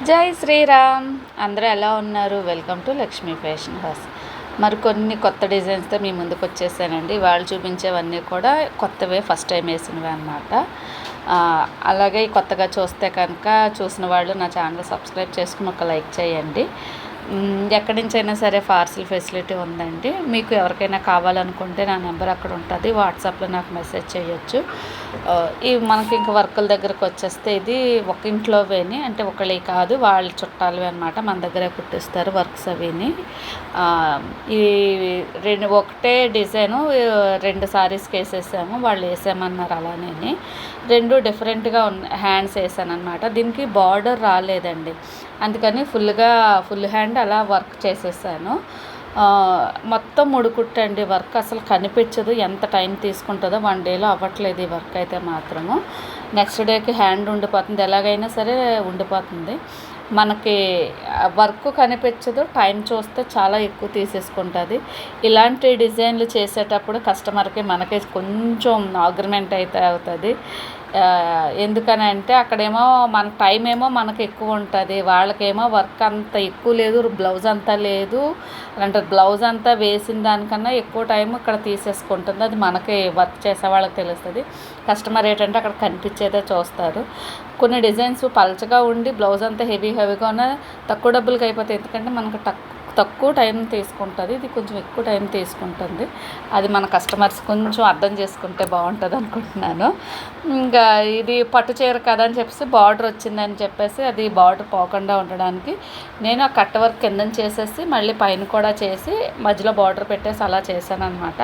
జై శ్రీరామ్. అందరూ ఎలా ఉన్నారు? Welcome to Lakshmi fashion house. మరికొన్ని కొత్త డిజైన్స్తో మీ ముందుకు వచ్చేసానండి. వాళ్ళు చూపించేవన్నీ కూడా కొత్తవే, ఫస్ట్ టైం వేసినవి అనమాట. అలాగే కొత్తగా చూస్తే కనుక చూసిన వాళ్ళు నా ఛానల్ సబ్స్క్రైబ్ చేసుకుని ఒక లైక్ చేయండి. ఎక్కడి నుంచి అయినా సరే పార్సిల్ ఫెసిలిటీ ఉందండి. మీకు ఎవరికైనా కావాలనుకుంటే నా నెంబర్ అక్కడ ఉంటుంది, వాట్సాప్లో నాకు మెసేజ్ చేయొచ్చు. ఇవి మనకి ఇంక వర్కుల దగ్గరకు వచ్చేస్తే ఇది ఒక ఇంట్లోవేని, అంటే ఒకళ్ళే కాదు, వాళ్ళ చుట్టాలవి అనమాట. మన దగ్గరే కుట్టిస్తారు వర్క్స్ అవిని. ఈ ఒకటే డిజైను 2 సారీస్కి వేసేసాము, వాళ్ళు వేసామన్నారు. అలానే 2 డిఫరెంట్గా హ్యాండ్స్ వేసాను అనమాట. దీనికి బార్డర్ రాలేదండి, అందుకని ఫుల్ హ్యాండ్ అలా వర్క్ చేసేసాను. మొత్తం ముడుకుట్టండి వర్క్, అసలు కనిపించదు. ఎంత టైం తీసుకుంటుందో 1 డేలో అవ్వట్లేదు ఈ వర్క్ అయితే మాత్రము. నెక్స్ట్ డేకి హ్యాండ్ ఉండిపోతుంది, ఎలాగైనా సరే ఉండిపోతుంది. మనకి వర్క్ కనిపించదు, టైం చూస్తే చాలా ఎక్కువ తీసేసుకుంటుంది. ఇలాంటి డిజైన్లు చేసేటప్పుడు కస్టమర్కి మనకి కొంచెం ఆర్గ్యుమెంట్ అయితే అవుతుంది. ఎందుకని అంటే అక్కడేమో మన టైం ఏమో మనకు ఎక్కువ ఉంటుంది, వాళ్ళకేమో వర్క్ అంత ఎక్కువ లేదు, బ్లౌజ్ అంతా లేదు అంటే బ్లౌజ్ అంతా వేసిన దానికన్నా ఎక్కువ టైం ఇక్కడ తీసేసుకుంటుంది. అది మనకి వర్క్ చేసే వాళ్ళకి తెలుస్తుంది. కస్టమర్ ఏంటంటే అక్కడ కనిపించేదే చూస్తారు. కొన్ని డిజైన్స్ పల్చగా ఉండి బ్లౌజ్ అంతా హెవీగా ఉన్న తక్కువ డబ్బులకి అయిపోతాయి, ఎందుకంటే మనకు తక్కువ టైం తీసుకుంటుంది. ఇది కొంచెం ఎక్కువ టైం తీసుకుంటుంది. అది మన కస్టమర్స్ కొంచెం అర్థం చేసుకుంటే బాగుంటుంది అనుకుంటున్నాను. ఇంకా ఇది పట్టు చీర కదా అని చెప్పేసి బార్డర్ వచ్చిందని చెప్పేసి అది బార్డర్ పోకుండా ఉండడానికి నేను ఆ కట్ వర్క్ కింద చేసేసి మళ్ళీ పైన కూడా చేసి మధ్యలో బార్డర్ పెట్టేసి అలా చేశాను అనమాట.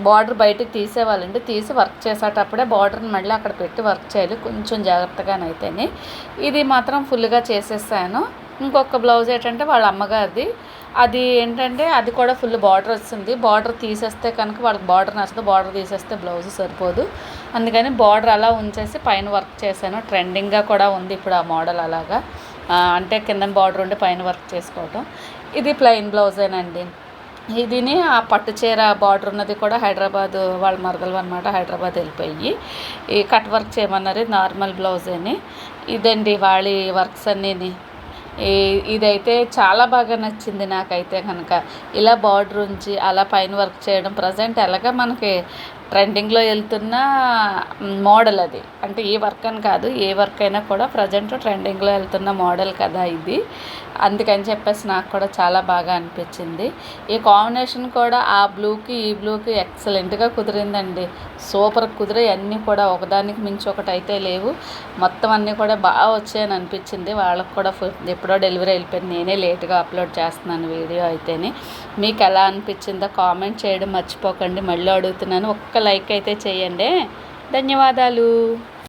బార్డర్ బయటకు తీసేవాళ్ళండి, తీసి వర్క్ చేసేటప్పుడే బార్డర్ని మళ్ళీ అక్కడ పెట్టి వర్క్ చేయాలి కొంచెం జాగ్రత్తగానైతేనే. ఇది మాత్రం ఫుల్గా చేసేసాను. ఇంకొక బ్లౌజ్ ఏంటంటే వాళ్ళ అమ్మగారిది, అది ఏంటంటే అది కూడా ఫుల్ బార్డర్ వస్తుంది. బార్డర్ తీసేస్తే కనుక వాళ్ళకి బార్డర్ నచ్చదు, బార్డర్ తీసేస్తే బ్లౌజ్ సరిపోదు. అందుకని బార్డర్ అలా ఉంచేసి పైన వర్క్ చేశాను. ట్రెండింగ్గా కూడా ఉంది ఇప్పుడు ఆ మోడల్ అలాగా, అంటే కింద బార్డర్ ఉండి పైన వర్క్ చేసుకోవటం. ఇది ప్లెయిన్ బ్లౌజేనండి. ఇదిని ఆ పట్టు చీర బార్డర్ ఉన్నది కూడా హైదరాబాద్ వాళ్ళ మరదలు అనమాట, హైదరాబాద్ వెళ్ళిపోయి ఈ కట్ వర్క్ చేయమన్నారు. నార్మల్ బ్లౌజేని ఇదండి వాళ్ళ వర్క్స్ అన్నీని. ఇదైతే చాలా బాగా నచ్చింది నాకైతే కనుక. ఇలా బార్డర్ ఉంచి అలా పైన వర్క్ చేయడం ప్రజెంట్ ఎలాగా మనకి ట్రెండింగ్లో వెళ్తున్న మోడల్ అది. అంటే ఏ వర్క్ అని కాదు, ఏ వర్క్ అయినా కూడా ప్రజెంట్ ట్రెండింగ్లో వెళ్తున్న మోడల్ కదా ఇది. అందుకని చెప్పేసి నాకు కూడా చాలా బాగా అనిపించింది. ఈ కాంబినేషన్ కూడా ఆ బ్లూకి ఈ బ్లూకి ఎక్సలెంట్గా కుదిరిందండి. సూపర్ కుదిరే, అన్నీ కూడా ఒకదానికి మించి ఒకటి అయితే లేవు, మొత్తం అన్నీ కూడా బాగా వచ్చాయని అనిపించింది. వాళ్ళకు కూడా ఎప్పుడో డెలివరీ వెళ్ళిపోయింది, నేనే లేట్గా అప్లోడ్ చేస్తున్నాను వీడియో అయితేనే. మీకు ఎలా అనిపించిందో కామెంట్ చేయడం మర్చిపోకండి. మళ్ళీ అడుగుతున్నాను, ఒక్క లైక్ అయితే చేయండి. ధన్యవాదాలు.